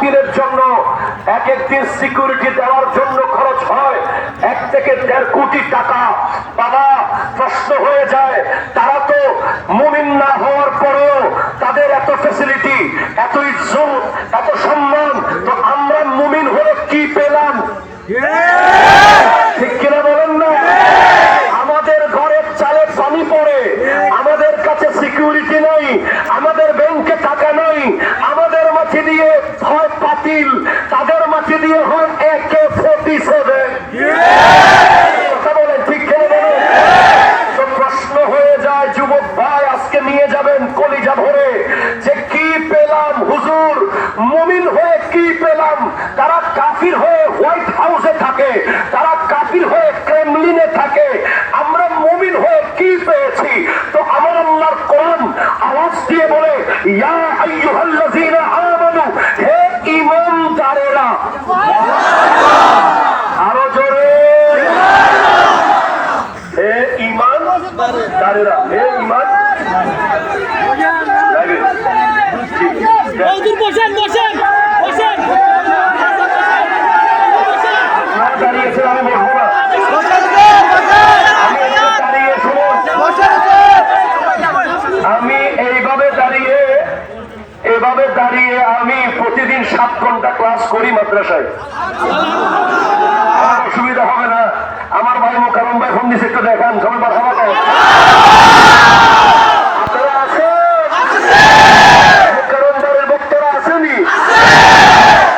একদিনের জন্য এক একদিন সিকিউরিটি দেওয়ার জন্য খরচ হয় 1 থেকে 1.5 কোটি টাকা। বাবা, প্রশ্ন হয়ে যায়, তারা তো মুমিন না হওয়ার পরেও তাদের এত ফ্যাসিলিটি, এত ইজ্জত, এত সম্মান, তো আমরা মুমিন হলে কি পেলাম? ঠিক কিনা বলেন না? আমাদের ঘরের চালে পানি পড়ে, আমাদের কাছে সিকিউরিটি নাই, আমাদের ব্যাংকে টাকা নাই, আমাদের মাঝে দিয়ে হয় পাতিল, তাদের মাঝে দিয়ে হয় AK-47। কথা বলেন, ঠিক কিনা বলেন? তো প্রশ্ন হয়ে যায়, যুবক ভাই আজকে নিয়ে যাবেন কলিজা ভরে, যে কি পেলাম হুজুর? মুমিন হয়ে কি পেলাম? তারা কাফির হয়ে হোয়াইট হাউসে থাকে, তারা কাফির হয়ে ক্রেমলিনে থাকে, আমরা মুমিন হয়ে কি পেয়েছি? তো আমার আল্লাহর কোরআন আওয়াজ দিয়ে বলে, ইয়া আইয়ুহাল্লাযীনা আমানু, হে ঈমানদারেরা, আরো জোরে, হে ঈমানদারেরা, হে ঈমান বসেন বসেন বসেন। দাঁড়িয়েছেন, আমি বলবো না, আমি এইভাবে দাঁড়িয়ে আমি প্রতিদিন 7 ঘন্টা ক্লাস করি মাদ্রাসায়। আমার অসুবিধা হবে না। আমার ভাই মোকাররম ভাই ফোন দিচ্ছে, একটু দেখান, সবাই মারহাবা করেন। আপনারা আছেন? মোকাররম ভাইয়ের বক্তারা আসেনি?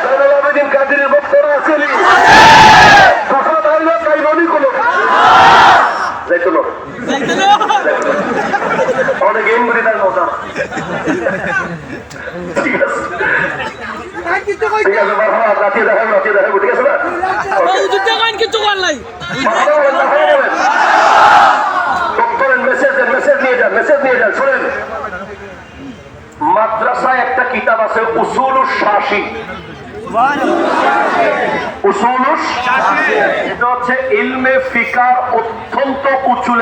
জয়নুল আবেদিন কাদেরের বক্তারা আসেনি? কথা দাঁড়িয়ে তাইবানি কোনো যাইতো না, অনেক গেম করি তার কথা। ঠিক আছে, ঠিক আছে, মারহাবা, রাতে দেখাবো, ঠিক আছে না? মেসেজ নিয়ে যান। শোনেন, মাদ্রাসায় একটা কিতাব আছে উসুলুশ শাসি। এটা হচ্ছে ইলমে ফিকার অত্যন্ত উঁচু